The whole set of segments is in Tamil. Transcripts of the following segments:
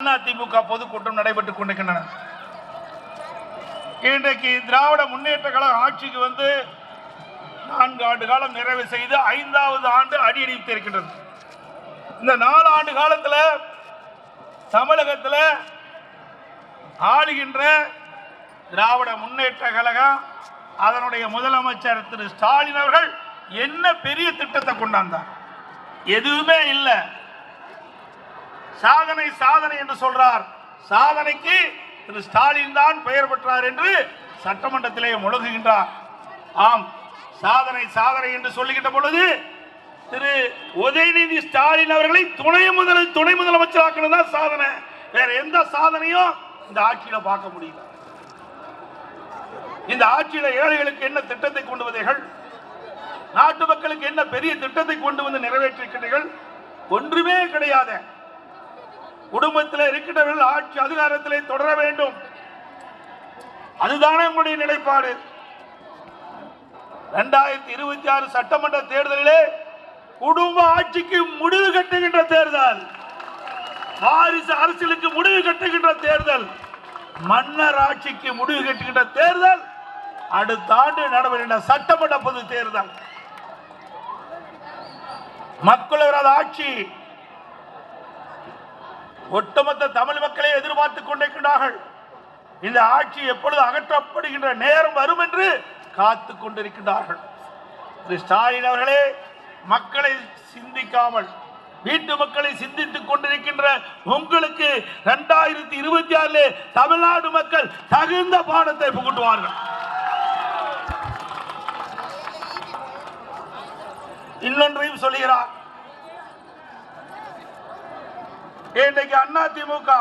அதிமுக பொதுக்கூட்டம் நடைபெற்றுக் கொண்டிருக்கின்றன. இன்றைக்கு திராவிட முன்னேற்ற கழக ஆட்சிக்கு வந்து 4 ஆண்டு காலம் நிறைவு செய்து 5வது ஆண்டு அடியெடுத்து இருக்கின்றது. இந்த 4 ஆண்டு காலத்தில் தமிழகத்தில் ஆளுகின்ற திராவிட முன்னேற்ற கழகம் அதனுடைய முதலமைச்சர் திரு ஸ்டாலின் அவர்கள் என்ன பெரிய திட்டத்தை கொண்டாந்தார்? எதுவுமே இல்லை. சாதனை சாதனை என்று சொல்றார். சாதனைக்கு திரு ஸ்டாலின் தான் பெயர் பெற்றார் என்று சட்டமன்றத்திலே முழங்குகின்றார். ஆம், சாதனை சாதனை என்று சொல்லுகின்ற பொழுது திரு உதயநிதி ஸ்டாலின் அவர்களை துணை முதலமைச்சராக்கணும் தான் சாதனை. வேற எந்த சாதனையும் இந்த ஆட்சியில பார்க்க முடியல. இந்த ஆட்சியில ஏழைகளுக்கு என்ன திட்டத்தை கொண்டு வந்தீர்கள்? நாட்டு மக்களுக்கு என்ன பெரிய திட்டத்தை கொண்டு வந்து நிறைவேற்றிருக்கிறீர்கள்? ஒன்றுமே கிடையாது. குடும்பத்தில் இருக்கின்றவர்கள் ஆட்சி அதிகாரத்திலே தொடர வேண்டும், அதுதானே உங்களுடைய நிலைப்பாடு. 2026 சட்டமன்ற தேர்தலிலே குடும்ப ஆட்சிக்கு முடிவு கட்டுகின்ற தேர்தல், வாரிசு அரசியலுக்கு முடிவு கட்டுகின்ற தேர்தல், மன்னர் ஆட்சிக்கு முடிவு கட்டுகின்ற தேர்தல் அடுத்த ஆண்டு நடைபெறுகின்ற சட்டமன்ற பொது தேர்தல். மக்கள் விரோத ஆட்சி ஒட்டுமொத்த தமிழ் மக்களை எதிர்பார்த்துக் கொண்டிருக்கிறார்கள். இந்த ஆட்சி எப்பொழுது அகற்றப்படுகின்ற நேரம் வரும் என்று காத்துக் கொண்டிருக்கிறார்கள். திரு ஸ்டாலின் அவர்களே, மக்களை சிந்திக்காமல் வீட்டு மக்களை சிந்தித்துக் கொண்டிருக்கின்ற உங்களுக்கு 2026 தமிழ்நாடு மக்கள் தகுந்த பாடத்தை புகுட்டுவார்கள். இன்னொன்றையும் சொல்லுகிறார். இன்றைக்கு அதிமுக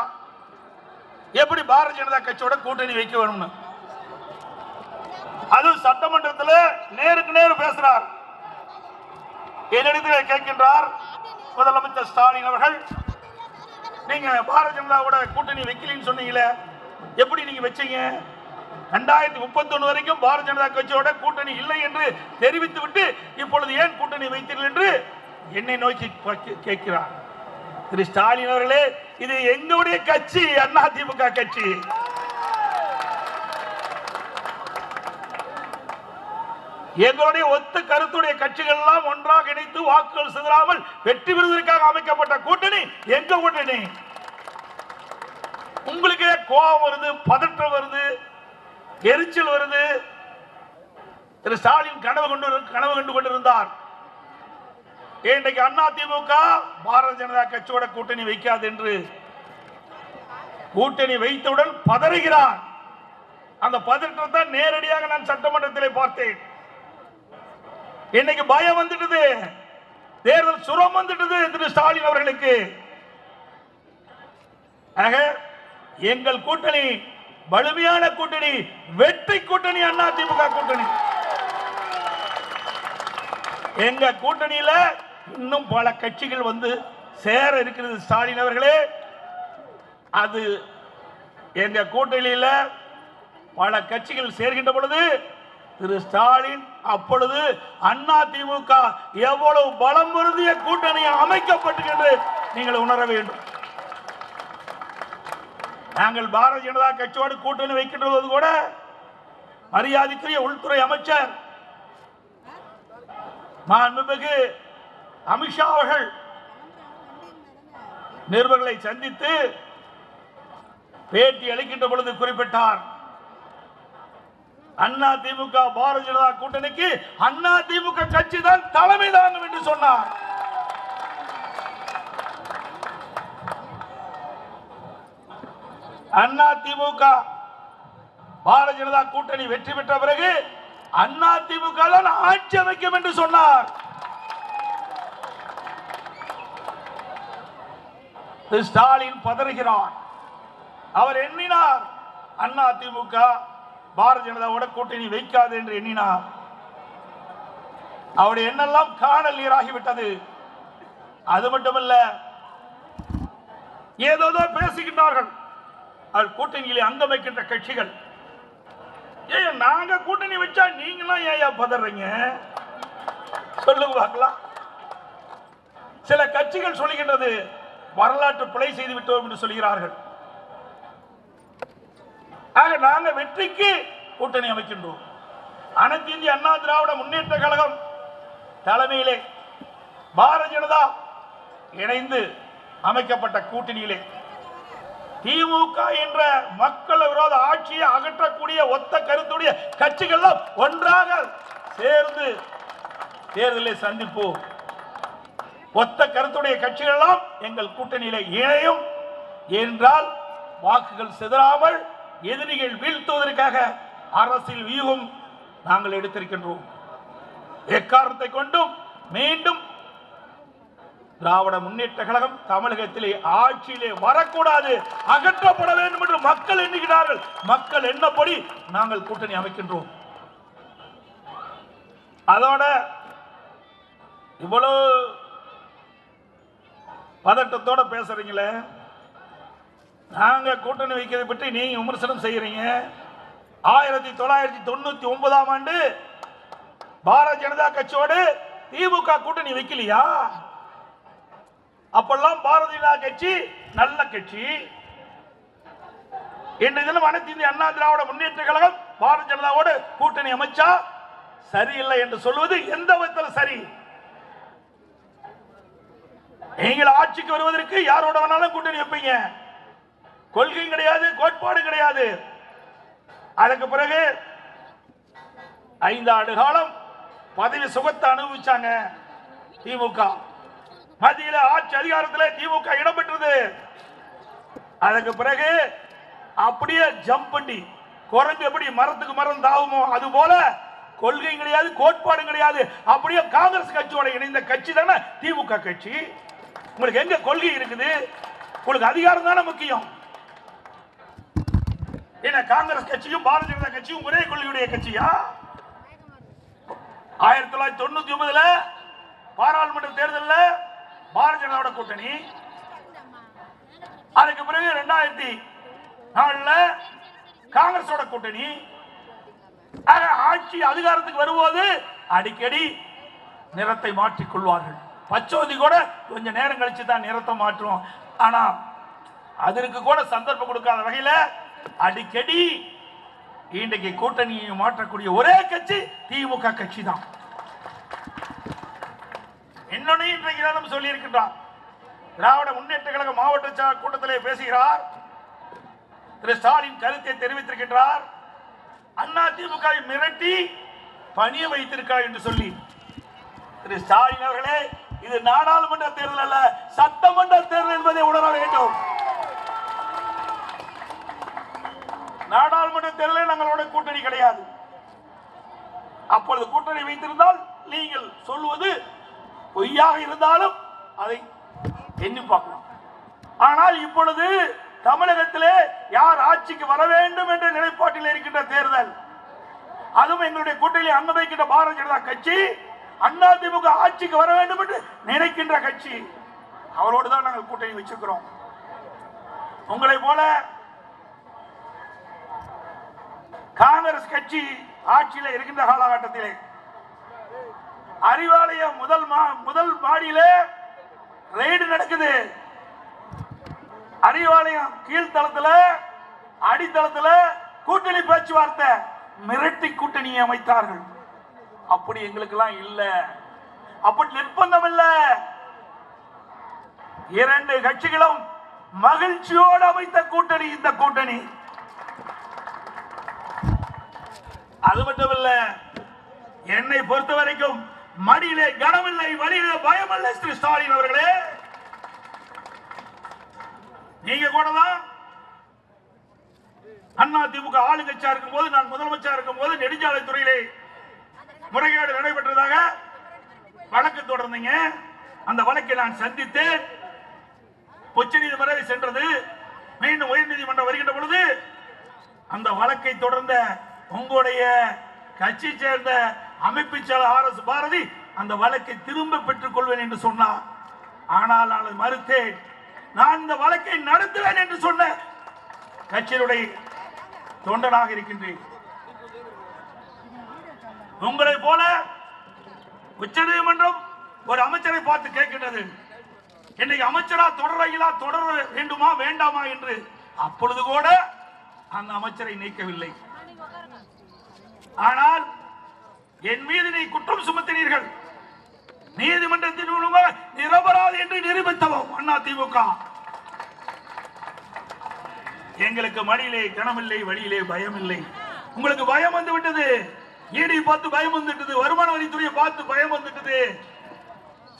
எப்படி பாரதிய ஜனதா கட்சியோட கூட்டணி வைக்க வேணும்னு அது சட்டமன்றத்தில் நேருக்கு நேர் பேசுறார். என்னிடத்தில் கேட்கின்றார் முதலமைச்சர் ஸ்டாலின் அவர்கள், நீங்க பாரதிய ஜனதாவோட கூட்டணி வைக்கலன்னு சொன்னீங்களே, எப்படி நீங்க வச்சீங்க? 2031 வரைக்கும் பாரதிய ஜனதா கட்சியோட கூட்டணி இல்லை என்று தெரிவித்து விட்டு இப்பொழுது ஏன் கூட்டணி வைத்தீர்கள் என்று என்னை நோக்கி கேட்கிறார். திரு ஸ்டாலின் அவர்களே, இது எங்களுடைய கட்சி, அதிமுக கட்சி. எங்களுடைய ஒத்த கருத்துடைய கட்சிகள் எல்லாம் ஒன்றாக இணைத்து வாக்குகள் சிதறாமல் வெற்றி பெறுவதற்காக அமைக்கப்பட்ட கூட்டணி எங்க கூட்டணி. உங்களுக்கு கோபம் வருது, பதற்றம் வருது, எரிச்சல் வருது. திரு ஸ்டாலின் கனவு கண்டு கொண்டிருந்தார். இன்றைக்கு அதிமுக பாரதிய ஜனதா கட்சியோட கூட்டணி வைக்காது என்று கூட்டணி வைத்தவுடன் பதறுகிறார். அந்த பதற்றத்தை நேரடியாக நான் சட்டமன்றத்தில் பார்த்தேன். இன்னைக்கு பயம் வந்துட்டது, தேர்தல் சுரம் வந்துட்டது திரு ஸ்டாலின் அவர்களுக்கு. எங்கள் கூட்டணி வலிமையான கூட்டணி, வெற்றி கூட்டணி, அதிமுக கூட்டணி. எங்க கூட்டணியில இன்னும் பல கட்சிகள் வந்து சேர இருக்கிறது. ஸ்டாலின் அவர்களே, அது எங்க கூட்டணியில பல கட்சிகள் சேர்கின்ற பொழுது திரு ஸ்டாலின் அப்பொழுது அதிமுக எவ்வளவு பலம் பொருந்திய கூட்டணி அமைக்கப்பட்டு நீங்கள் உணர வேண்டும். நாங்கள் பாரதிய ஜனதா கட்சியோடு கூட்டணி வைக்கின்றது கூட மரியாதைக்குரிய உள்துறை அமைச்சர் மாண்புமிகு அமித்ஷா அவர்கள் நிருபர்களை சந்தித்து பேட்டி அளிக்கின்ற பொழுது குறிப்பிட்டார், அதிமுக பாரதிய ஜனதா கூட்டணிக்கு அதிமுக கட்சி தான் தலைமை தாங்கும் என்று சொன்னார். அதிமுக பாரதிய ஜனதா கூட்டணி வெற்றி பெற்ற பிறகு அதிமுக தான் ஆட்சி அமைக்கும் என்று சொன்னார். ஸ்டாலின் பதறுகிறார். அவர் எண்ணினார் அதிமுக பாரதிய ஜனதாவோட கூட்டணி வைக்காது என்று எண்ணினார். அவருடைய எண்ணெல்லாம் காணல் நீராகிவிட்டது. அது மட்டுமல்ல, ஏதோ பேசுகின்றார்கள் கூட்டணியிலே அங்கம் வைக்கின்ற கட்சிகள். நாங்க கூட்டணி வச்சா நீங்களும் ஏன் பதறீங்க சொல்லுங்க பார்க்கலாம். சில கட்சிகள் சொல்லுகின்றது வரலாற்று பிழை செய்து விட்டோம் என்று சொல்கிறார்கள். ஆக நாங்கள் வெற்றிக்கு கூட்டணி அமைக்கின்றோம். அனைத்து இந்திய அண்ணா திராவிட முன்னேற்ற கழகம் தலைமையிலே பாரதிய ஜனதா இணைந்து அமைக்கப்பட்ட கூட்டணியிலே திமுக என்ற மக்கள் விரோத ஆட்சியை அகற்றக்கூடிய ஒத்த கருத்துடைய கட்சிகள் ஒன்றாக சேர்ந்து தேர்தலில் சந்திப்போம். ஒத்த கருத்துடைய கட்சிகள் எல்லாம் எங்கள் கூட்டணியில இணையும் என்றால் வாக்குகள் சிதறாமல் எதிரிகள் வீழ்த்துவதற்காக அரசியல் வியூகம் நாங்கள் எடுத்திருக்கின்றோம். எக்காரணத்தை கொண்டும் மீண்டும் திராவிட முன்னேற்ற கழகம் தமிழகத்திலே ஆட்சியிலே வரக்கூடாது, அகற்றப்பட வேண்டும் என்று மக்கள் எண்ணுகிறார்கள். மக்கள் எண்ணப்படி நாங்கள் கூட்டணி அமைக்கின்றோம். அதோட இவ்வளவு பதட்டத்தோட பேசுறீங்களே, நாங்க கூட்டணி வைக்கிறதை பற்றி நீங்க விமர்சனம் செய்யறீங்க. 1999ஆம் ஆண்டு பாரதிய ஜனதா கட்சியோடு திமுக கூட்டணி வைக்கலையா? அப்பெல்லாம் பாரதிய ஜனதா கட்சி நல்ல கட்சி. இன்றைய தினம் அனைத்து இந்திய அண்ணா திராவிட முன்னேற்ற கழகம் பாரதிய ஜனதாவோடு கூட்டணி அமைச்சா சரியில்லை என்று சொல்வது எந்த விதத்தில் சரி? நீங்கள் ஆட்சிக்கு வருவதற்கு யாரோட வேணாலும் கூட்டணி வைப்பீங்க. கொள்கை கிடையாது, கோட்பாடு கிடையாது. அதுக்கு பிறகு 5 ஆண்டு காலம் பதவி சுகத்தை அனுபவிச்சாங்க திமுக. மத்தியில் ஆட்சி அதிகாரத்தில் திமுக இடம்பெற்றது. அதுக்கு பிறகு அப்படியே ஜம்ப் பண்ணி குறைஞ்சு எப்படி மரத்துக்கு மரம் தாவுமோ அது போல கொள்கை கிடையாது, கோட்பாடு கிடையாது. அப்படியே காங்கிரஸ் கட்சியோட இணைந்த கட்சி தானே திமுக கட்சி. உங்களுக்கு எங்க கொள்கை இருக்குது? உங்களுக்கு அதிகாரம் தானே முக்கியம். என்ன காங்கிரஸ் கட்சியும் பாரதிய ஜனதா கட்சியும் ஒரே கொள்கையுடைய கட்சியா? 1999 பாராளுமன்ற தேர்தலில் பாரதிய ஜனதாவோட கூட்டணி. அதுக்கு பிறகு 2004 காங்கிரஸோட கூட்டணி. ஆட்சி அதிகாரத்துக்கு வரும்போது அடிக்கடி நிறத்தை மாற்றிக் கொள்வார்கள். பச்சோதி கூட கொஞ்ச நேரம் கழிச்சு தான் நிறத்தை மாற்றுவோம். ஆனா அதற்கு கூட சந்தர்ப்பம் கொடுக்காத வகையில் அடிக்கடி இன்றைக்கு கூட்டணியை மாற்றக்கூடிய ஒரே கட்சி திமுக கட்சி தான். இன்னொன்னு இன்றைக்கு நம்ம சொல்லி இருக்கின்றார். திராவிட முன்னேற்ற கழக மாவட்ட கூட்டத்திலே பேசுகிறார். திரு ஸ்டாலின் கருத்தை தெரிவித்திருக்கின்றார். அண்ணா திமுக மிரட்டி பணிய வைத்திருக்கிறார் என்று சொல்லி. திரு ஸ்டாலின் அவர்களே, இது நாடாளுமன்ற தேர்தல் அல்ல, சட்டமன்ற தேர்தல் என்பதை உணர வேண்டும். நாடாளுமன்ற தேர்தலில் நம்மளோட கூட்டணி கிடையாது. அப்பொழுது கூட்டணி வைத்திருந்தால் நீங்கள் சொல்வது பொய்யாக இருந்தாலும் அதை எண்ணி பார்க்கலாம். ஆனால் இப்பொழுது தமிழகத்திலே யார் ஆட்சிக்கு வர வேண்டும் என்ற நிலைப்பாட்டில் இருக்கின்ற தேர்தல், அதுவும் எங்களுடைய கூட்டணி அனுமதிக்கின்ற பாரதிய ஜனதா கட்சி அண்ணா திமுக ஆட்சிக்கு வர வேண்டும் என்று நினைக்கின்ற கட்சி. அவரோடு தான் நாங்கள் கூட்டணி வச்சிருக்கிறோம். உங்களை போல காங்கிரஸ் கட்சி ஆட்சியில் இருக்கின்ற காலகட்டத்திலே அறிவாலயம் முதல் மாடியிலே ரெய்டு நடக்குது. அறிவாலயம் கீழ்த்தளத்தில் அடித்தளத்தில் கூட்டணி பேச்சுவார்த்தை மிரட்டி கூட்டணியை அமைத்தார்கள். அப்படி எங்களுக்கெல்லாம் இல்ல, அப்படி நிர்பந்தம் இல்ல. 2 கட்சிகளும் மகிழ்ச்சியோடு அமைத்த கூட்டணி இந்த கூட்டணி. அது மட்டுமல்ல, என்னை பொறுத்த வரைக்கும் மடியிலே கனமில்லை, வழியிலே பயமில்லை. திரு ஸ்டாலின் அவர்களே, நீங்க கூட தான் அண்ணா திமுக ஆளுங்கட்சியா இருக்கும் போது, நான் முதலமைச்சர் இருக்கும் போது நெடுஞ்சாலைத்துறையிலே முறைகேடு நடைபெற்றதாக வழக்கு தொடர்ந்தீங்க. அந்த வழக்கை நான் சந்தித்து உச்சநீதிமன்றம் வரை சென்றது. மீண்டும் உயர்நீதிமன்றம் வருகின்ற பொழுது அந்த வழக்கை தொடர்ந்த உங்களுடைய கட்சி சேர்ந்த அமைப்பு செயலர் RS பாரதி அந்த வழக்கை திரும்ப பெற்றுக் கொள்வேன் என்று சொன்னார். ஆனால் நான் மறுத்தேன். நான் இந்த வழக்கை நடத்துவேன் என்று சொன்ன கட்சியினுடைய தொண்டனாக இருக்கின்றேன். உங்களை போல உச்சநீதிமன்றம் ஒரு அமைச்சரை பார்த்து கேட்கின்றது, இன்னைக்கு அமைச்சரா தொடர்றீங்களா, தொடர வேண்டுமா வேண்டாமா என்று அப்பொழுது கூட அந்த அமைச்சரை நீக்கவில்லை. ஆனால் என் மீது நீ குற்றம் சுமத்தினீர்கள், நீதிமன்றத்தின் மூலமாக நிரபராதி என்று நிரூபித்தவோம் அண்ணா திமுக. எங்களுக்கு மடியிலே கனமில்லை, வழியிலே பயம் இல்லை. உங்களுக்கு பயம் வந்து விட்டது, ஈடி பார்த்து பயம் வந்துட்டது, வருமான வரித்துறையை பார்த்து பயம் வந்துட்டது.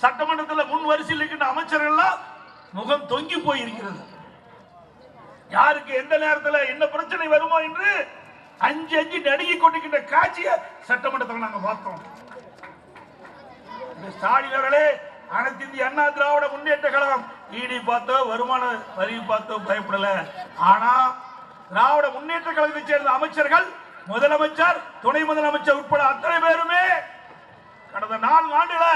சட்டமன்றத்தில் முன் வரிசையில் இருக்கின்ற அமைச்சர்கள் முகம் தொங்கி போயிருக்கிறது. யாருக்கு எந்த நேரத்தில் என்ன பிரச்சனை வருமோ என்று அஞ்சு அஞ்சு நடுங்கி கொண்டிருக்கின்ற காட்சியை சட்டமன்றத்தில் நாங்கள் பார்த்தோம். ஸ்டாலின் அவர்களே, அனைத்து இந்திய அண்ணா திராவிட முன்னேற்ற கழகம் ஈடி பார்த்தோ வருமான வரி பார்த்தோ பயப்படல. ஆனா திராவிட முன்னேற்ற கழகத்தை சேர்ந்த அமைச்சர்கள், முதலமைச்சர், துணை முதலமைச்சர் உட்பட அத்தனை பேருமே கடந்த 4 ஆண்டுல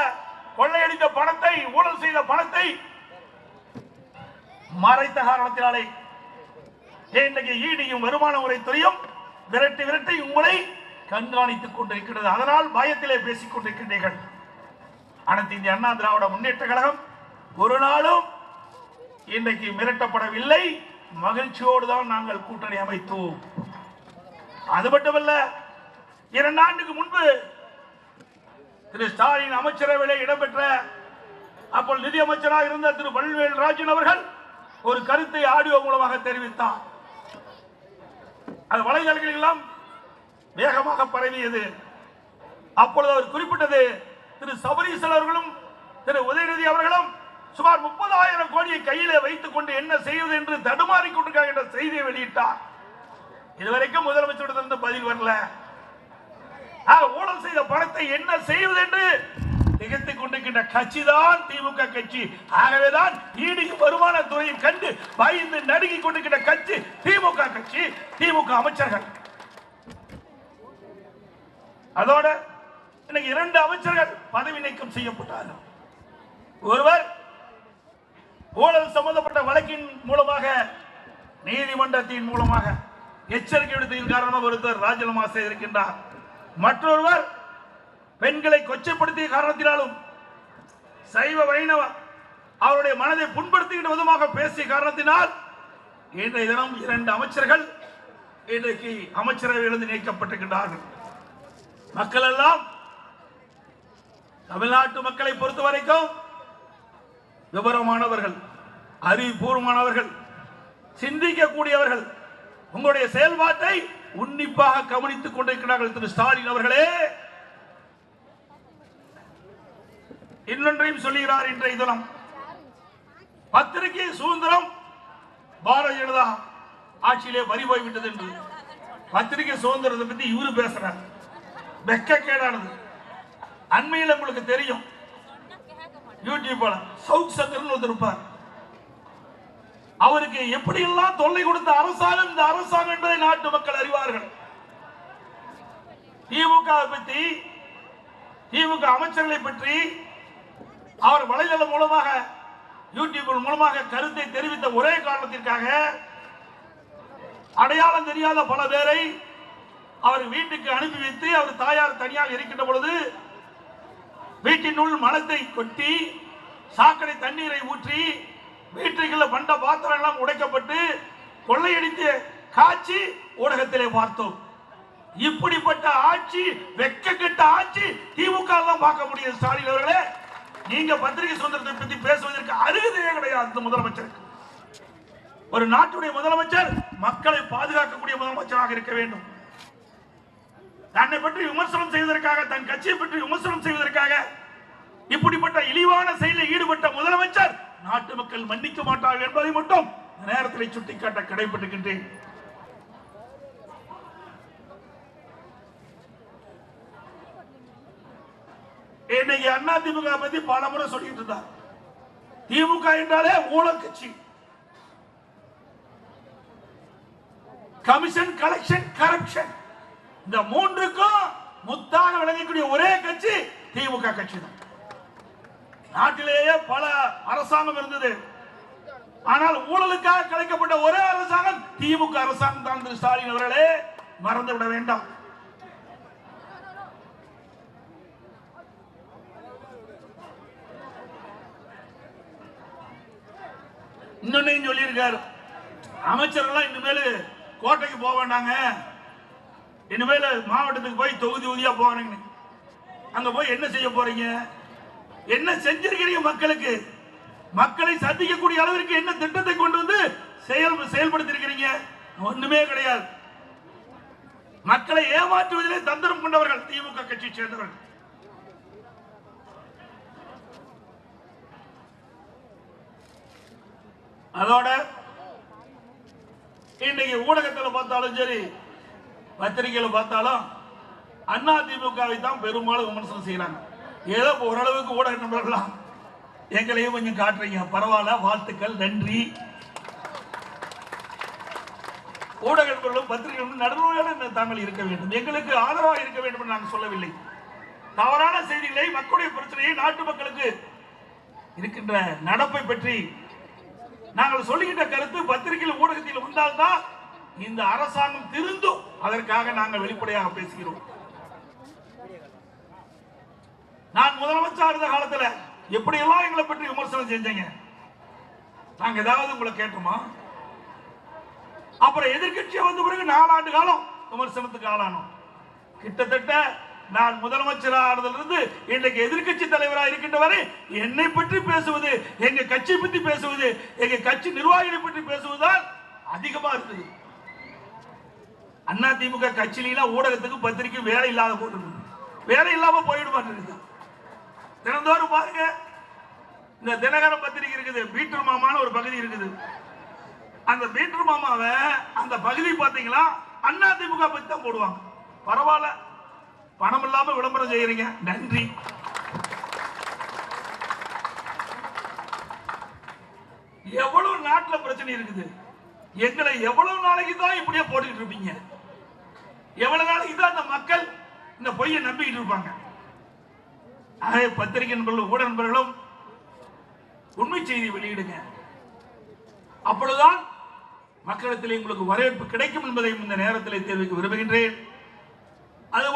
கொள்ளையடித்த பணத்தை, ஊழல் செய்த பணத்தை மறைத்த காரணத்தினாலே இன்றைக்கு ஈடியும் வருமான வரித்துறையும் விரட்டி விரட்டி உங்களை கண்காணித்துக் கொண்டிருக்கிறது. அதனால் பயத்திலே பேசிக் கொண்டிருக்கின்றீர்கள். அனைத்து இந்திய அண்ணா திராவிட முன்னேற்ற கழகம் ஒரு நாளும் இன்றைக்கு மிரட்டப்படவில்லை. மகிழ்ச்சியோடு தான் நாங்கள் கூட்டணி அமைத்தோம். அது மட்டுமல்ல, 2 ஆண்டுக்கு முன்பு திரு ஸ்டாலின் அமைச்சரவையிலே இடம்பெற்ற அப்போது நிதியமைச்சராக இருந்த திரு வல்வேல் ராஜன் அவர்கள் ஒரு கருத்தை ஆடியோ மூலமாக தெரிவித்தார். அது வலைதளங்களில் எல்லாம் வேகமாக பரவியது. அப்பொழுது அவர் குறிப்பிட்டது, திரு சபரீசன் அவர்களும் திரு உதயநிதி அவர்களும் சுமார் 30,000 கோடியை கையிலே வைத்துக் கொண்டு என்ன செய்வது என்று தடுமாறிக் கொண்டிருக்காங்க என்ற செய்தியை வெளியிட்டார். இதுவரைக்கும் முதலமைச்சரிடத்திலிருந்து பதில் வரல. ஊழல் செய்த பணத்தை என்ன செய்வது என்று திகைத்துக் கொண்டிருக்கின்ற கட்சி தான் திமுக கட்சி. ஆகவேதான் ஈடியும் வருமானத்துறையும் கண்டு பயந்து நடுங்கிக் கொண்டிருக்கின்ற கட்சி திமுக கட்சி, திமுக அமைச்சர்கள். அதோட இன்னைக்கு 2 அமைச்சர்கள் பதவி நீக்கம் செய்யப்பட்டார்கள். ஒருவர் ஊழல் சம்பந்தப்பட்ட வழக்கின் மூலமாக நீதிமன்றத்தின் மூலமாக எச்சரிக்கை விடுத்ததின் காரணமாக ஒருத்தர் ராஜினாமா செய்திருக்கின்றார். மற்றொருவர் பெண்களை கொச்சைப்படுத்திய காரணத்தினாலும் சைவ வைணவ அவருடைய மனதை புண்படுத்துகின்ற விதமாக பேசிய காரணத்தினால் இன்றைய தினம் 2 அமைச்சர்கள் இன்றைக்கு அமைச்சரவையிலிருந்து நீக்கப்பட்டிருக்கின்றார்கள். மக்கள் எல்லாம், தமிழ்நாட்டு மக்களை பொறுத்த வரைக்கும் விவரமானவர்கள், அறிவுபூர்வமானவர்கள், சிந்திக்கக்கூடியவர்கள், உங்களுடைய செயல்பாட்டை உன்னிப்பாக கவனித்துக் கொண்டிருக்கிறார்கள். திரு ஸ்டாலின் அவர்களே இன்னொன்றையும் சொல்லுகிறார். இன்றைய தினம் பத்திரிகை சுதந்திரம் பாரதிய ஜனதா ஆட்சியிலே பறி போய்விட்டது என்று பத்திரிகை சுதந்திரத்தை பற்றி இவரு பேசுறார். வெக்கக்கேடானது. அண்மையில் உங்களுக்கு தெரியும், யூடியூப்ல சவுத் சங்கர்னு ஒருத்தர் இருப்பார். அவருக்கு எப்படி எல்லாம் தொல்லை கொடுத்த அரசாங்கம் இந்த அரசாங்கம் என்பதை நாட்டு மக்கள் அறிவார்கள். திமுக பற்றி, திமுக அமைச்சர்களை பற்றி அவர் வலைதளம் மூலமாக, யூடியூப் மூலமாக கருத்தை தெரிவித்த ஒரே காரணத்திற்காக அடையாளம் தெரியாத பல பேரை அவர் வீட்டுக்கு அனுப்பி வைத்து, அவர் தாயார் தனியாக இருக்கின்ற பொழுது வீட்டினுள் மலத்தை கொட்டி, சாக்கடை தண்ணீரை ஊற்றி, வீட்டுக்குள்ள பண்ட பாத்திரங்கள் உடைக்கப்பட்டு கொள்ளையடித்த காட்சி ஊடகத்திலே பார்த்தோம். இப்படிப்பட்ட ஆட்சி, வெட்கக்கெட்ட ஆட்சி திமுக எல்லாம் பார்க்க முடியும். ஸ்டாலின் அவர்களே, நீங்க பத்திரிகை சுதந்திரத்தை பற்றி பேசுவதற்கு அருகதையே கிடையாது. முதலமைச்சருக்கு, ஒரு நாட்டுடைய முதலமைச்சர் மக்களை பாதுகாக்கக்கூடிய முதலமைச்சராக இருக்க வேண்டும். தன்னை பற்றி விமர்சனம் செய்வதற்காக, தன் கட்சியை பற்றி விமர்சனம் செய்வதற்காக இப்படிப்பட்ட இழிவான செயலில் ஈடுபட்ட முதலமைச்சர் நாட்டு மக்கள் மன்னிக்க மாட்டார்கள் என்பதை மட்டும் நேரத்தில் சுட்டிக்காட்ட கடைபட்டுகின்றேன். இன்னைக்கு அண்ணா திமுக பத்தி பல முறை சொல்லிட்டு இருந்தார். திமுக என்றாலே ஊழல் கட்சி, கமிஷன், கலெக்ஷன், கரப்ஷன், இந்த மூன்றுக்கும் முத்தாக விளங்கக்கூடிய ஒரே கட்சி திமுக கட்சி தான். நாட்டிலேயே பல அரசாங்கம் இருந்தது, ஆனால் ஊழலுக்காக கலைக்கப்பட்ட ஒரே அரசாங்கம் திமுக அரசாங்கம் தான். திரு ஸ்டாலின் அவர்களே, மறந்துவிட வேண்டாம். இன்னொன்னையும் சொல்லியிருக்காரு, அமைச்சர்கள்லாம் இனிமேல் கோட்டைக்கு போக வேண்டாங்க, இனிமேல் மாவட்டத்துக்கு போய் தொகுதி தொகுதியா போவானுங்க. அங்க போய் என்ன செய்ய போறீங்க? என்ன செஞ்சிருக்கிறீங்க? மக்களுக்கு மக்களை சந்திக்கக்கூடிய அளவிற்கு என்ன திட்டத்தை கொண்டு வந்து செயல்படுத்தி இருக்கிறீங்க? ஒண்ணுமே கிடையாது. மக்களை ஏமாற்றுவதிலே தந்திரம் கொண்டவர்கள் திமுக கட்சியை சேர்ந்தவர்கள். அதோட இன்னைக்கு ஊடகத்தில் பார்த்தாலும் சரி, பத்திரிகையில பார்த்தாலும் அண்ணா திமுகவை தான் பெரும்பாலும் விமர்சனம் செய்யறாங்க. ஏதோ ஓரளவுக்கு ஊடக நண்பர்கள்லாம் எங்களையும் கொஞ்சம் காட்டுறீங்க, பரவாயில்ல, வாழ்த்துக்கள், நன்றி. ஊடக நண்பர்களும் பத்திரிகைகளும் நடுநிலையான தாங்கள் இருக்க வேண்டும், எங்களுக்கு ஆதரவாக இருக்க வேண்டும் என்று நாங்கள் சொல்லவில்லை. தவறான செய்திகளை, மக்களுடைய பிரச்சனையை, நாட்டு மக்களுக்கு இருக்கின்ற நடப்பை பற்றி நாங்கள் சொல்லுகின்ற கருத்து பத்திரிகையில் ஊடகத்தில் வந்தால்தான் இந்த அரசாங்கம் திருந்தும். அதற்காக நாங்கள் வெளிப்படையாக பேசுகிறோம். நான் முதலமைச்சர் இருந்த காலத்தில் எப்படியெல்லாம் எங்களை பற்றி விமர்சனம் செஞ்சீங்க? நாங்க ஏதாவது உங்களை கேட்டோமா? அப்புறம் எதிர்கட்சியை வந்த பிறகு 4 ஆண்டு காலம் விமர்சனத்துக்கு ஆளானோம். கிட்டத்தட்ட நான் முதலமைச்சர் ஆனதிலிருந்து இன்றைக்கு எதிர்கட்சி தலைவராக இருக்கின்ற வரை என்னை பற்றி பேசுவது, எங்க கட்சி பற்றி பேசுவது, எங்க கட்சி நிர்வாகிகளை பற்றி பேசுவதுதான் அதிகமா இருக்குது. அண்ணா திமுக கட்சியிலாம் ஊடகத்துக்கு பத்திரிக்கை வேலை இல்லாத போட்டு வேலை இல்லாம போயிட மாட்டேங்குது. தினந்தோறும் பாருங்க, இந்த தினகரன் பத்திரிகை இருக்குது, பீட்டர் மாமான்னு ஒரு பகுதி இருக்குது. அந்த பீட்டர் மாமாவை அந்த பகுதி பாத்தீங்களா அண்ணா திமுக பத்தி தான் போடுவாங்க. பரவாயில்ல, பணம் இல்லாம விளம்பரம் செய்யறீங்க, நன்றி. எவ்வளவு நாட்டுல பிரச்சனை இருக்குது, எங்களை எவ்வளவு நாளைக்கு தான் இப்படியே போட்டுக்கிட்டு இருப்பீங்க? எவ்வளவு நாளைக்கு தான் அந்த மக்கள் இந்த பொய்யை நம்பிக்கிட்டு இருப்பாங்க? பத்திரிகை நண்பர்களும் ஊடக நண்பர்களும் உண்மை செய்தி வெளியிடுங்க. அப்பொழுதுதான் மக்களிடத்தில் உங்களுக்கு வரவேற்பு கிடைக்கும் என்பதை இந்த நேரத்தில் தெரிவிக்க விரும்புகின்றேன்.